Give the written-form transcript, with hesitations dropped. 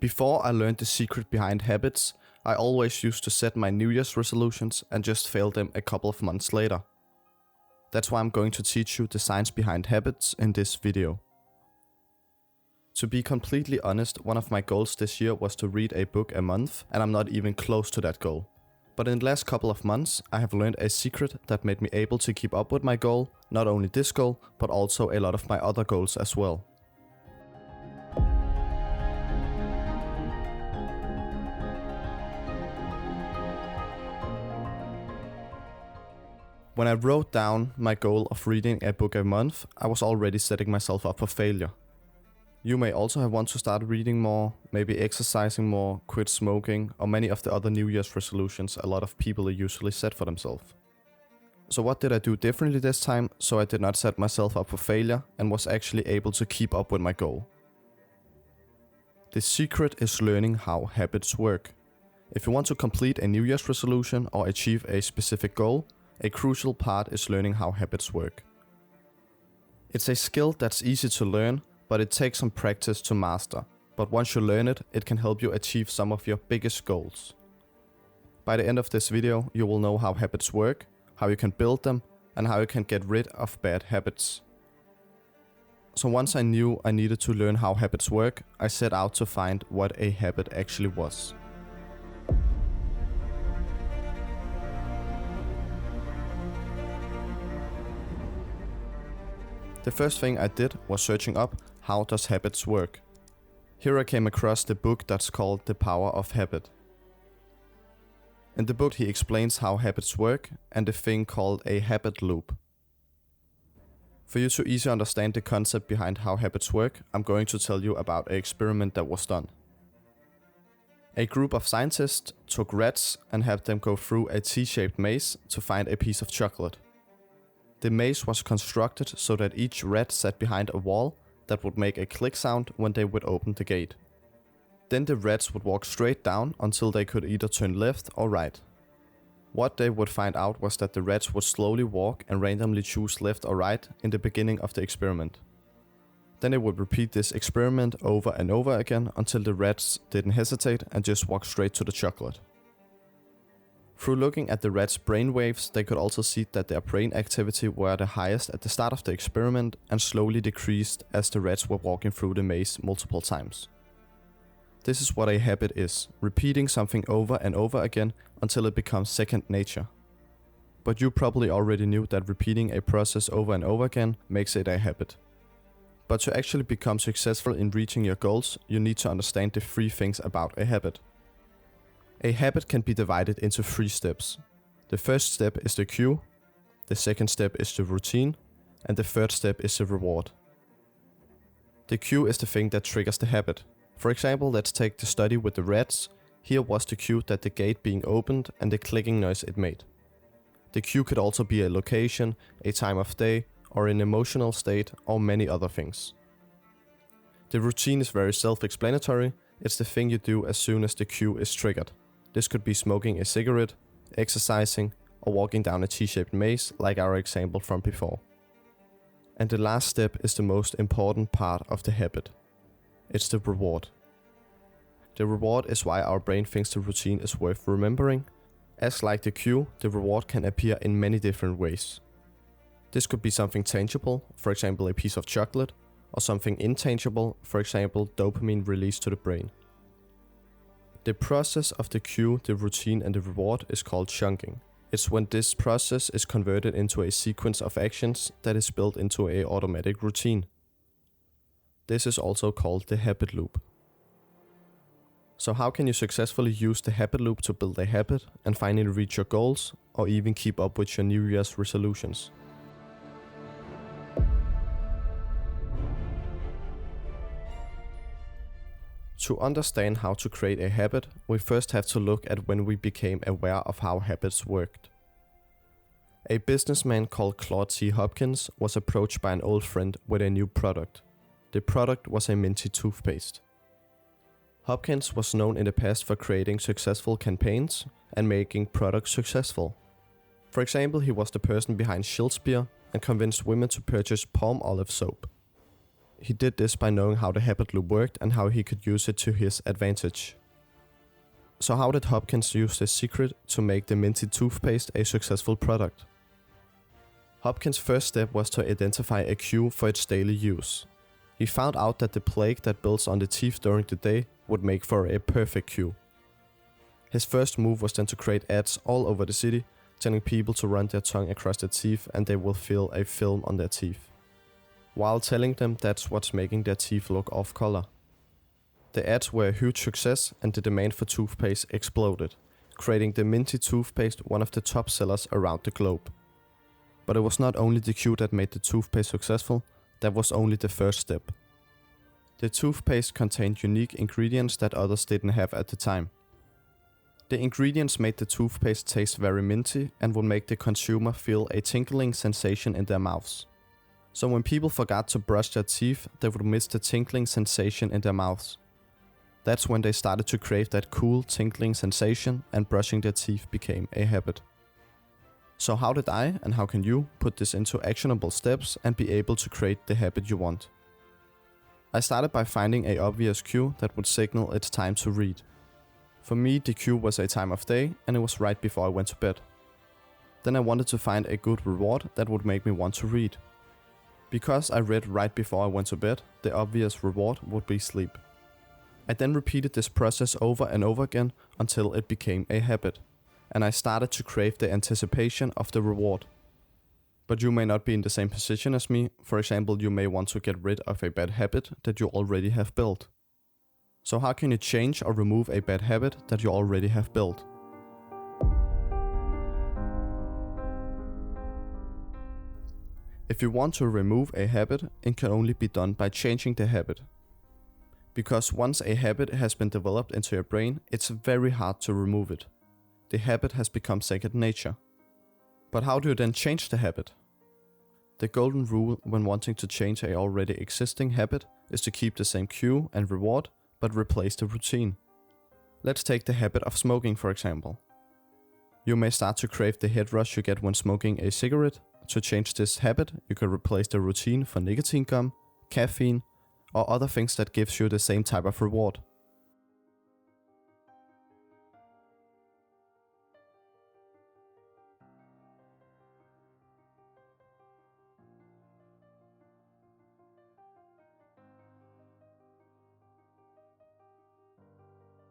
Before I learned the secret behind habits, I always used to set my New Year's resolutions and just fail them a couple of months later. That's why I'm going to teach you the science behind habits in this video. To be completely honest, one of my goals this year was to read a book a month, and I'm not even close to that goal. But in the last couple of months, I have learned a secret that made me able to keep up with my goal, not only this goal, but also a lot of my other goals as well. When I wrote down my goal of reading a book a month, I was already setting myself up for failure. You may also have wanted to start reading more, maybe exercising more, quit smoking, or many of the other New Year's resolutions a lot of people usually set for themselves. So what did I do differently this time so I did not set myself up for failure and was actually able to keep up with my goal? The secret is learning how habits work. If you want to complete a New Year's resolution or achieve a specific goal, a crucial part is learning how habits work. It's a skill that's easy to learn, but it takes some practice to master. But once you learn it, it can help you achieve some of your biggest goals. By the end of this video, you will know how habits work, how you can build them, and how you can get rid of bad habits. So once I knew I needed to learn how habits work, I set out to find what a habit actually was. The first thing I did was searching up how does habits work. Here I came across the book that's called The Power of Habit. In the book he explains how habits work and the thing called a habit loop. For you to easily understand the concept behind how habits work, I'm going to tell you about an experiment that was done. A group of scientists took rats and had them go through a T-shaped maze to find a piece of chocolate. The maze was constructed so that each rat sat behind a wall that would make a click sound when they would open the gate. Then the rats would walk straight down until they could either turn left or right. What they would find out was that the rats would slowly walk and randomly choose left or right in the beginning of the experiment. Then they would repeat this experiment over and over again until the rats didn't hesitate and just walked straight to the chocolate. Through looking at the rats' brain waves, they could also see that their brain activity were the highest at the start of the experiment and slowly decreased as the rats were walking through the maze multiple times. This is what a habit is, repeating something over and over again until it becomes second nature. But you probably already knew that repeating a process over and over again makes it a habit. But to actually become successful in reaching your goals, you need to understand the 3 things about a habit. A habit can be divided into 3 steps. The first step is the cue, the second step is the routine, and the third step is the reward. The cue is the thing that triggers the habit. For example, let's take the study with the rats. Here was the cue that the gate being opened and the clicking noise it made. The cue could also be a location, a time of day, or an emotional state, or many other things. The routine is very self-explanatory. It's the thing you do as soon as the cue is triggered. This could be smoking a cigarette, exercising, or walking down a T-shaped maze like our example from before. And the last step is the most important part of the habit. It's the reward. The reward is why our brain thinks the routine is worth remembering. As like the cue, the reward can appear in many different ways. This could be something tangible, for example a piece of chocolate, or something intangible, for example dopamine released to the brain. The process of the cue, the routine and the reward is called chunking. It's when this process is converted into a sequence of actions that is built into an automatic routine. This is also called the habit loop. So how can you successfully use the habit loop to build a habit and finally reach your goals or even keep up with your New Year's resolutions? To understand how to create a habit, we first have to look at when we became aware of how habits worked. A businessman called Claude T. Hopkins was approached by an old friend with a new product. The product was a minty toothpaste. Hopkins was known in the past for creating successful campaigns and making products successful. For example, he was the person behind Shilspear and convinced women to purchase palm olive soap. he did this by knowing how the habit loop worked and how he could use it to his advantage. So how did Hopkins use this secret to make the Minty toothpaste a successful product? Hopkins' first step was to identify a cue for its daily use. He found out that the plaque that builds on the teeth during the day would make for a perfect cue. His first move was then to create ads all over the city, telling people to run their tongue across their teeth and they will feel a film on their teeth, while telling them that's what's making their teeth look off color. The ads were a huge success and the demand for toothpaste exploded, creating the Minty toothpaste one of the top sellers around the globe. But it was not only the cue that made the toothpaste successful, that was only the first step. The toothpaste contained unique ingredients that others didn't have at the time. The ingredients made the toothpaste taste very minty and would make the consumer feel a tingling sensation in their mouths. So when people forgot to brush their teeth, they would miss the tingling sensation in their mouths. That's when they started to crave that cool tingling sensation and brushing their teeth became a habit. So how did I, and how can you, put this into actionable steps and be able to create the habit you want? I started by finding an obvious cue that would signal it's time to read. For me, the cue was a time of day and it was right before I went to bed. Then I wanted to find a good reward that would make me want to read. Because I read right before I went to bed, the obvious reward would be sleep. I then repeated this process over and over again until it became a habit, and I started to crave the anticipation of the reward. But you may not be in the same position as me. For example, you may want to get rid of a bad habit that you already have built. So how can you change or remove a bad habit that you already have built? If you want to remove a habit, it can only be done by changing the habit. Because once a habit has been developed into your brain, it's very hard to remove it. The habit has become second nature. But how do you then change the habit? The golden rule when wanting to change an already existing habit is to keep the same cue and reward, but replace the routine. Let's take the habit of smoking for example. You may start to crave the head rush you get when smoking a cigarette. To change this habit, you can replace the routine for nicotine gum, caffeine, or other things that gives you the same type of reward.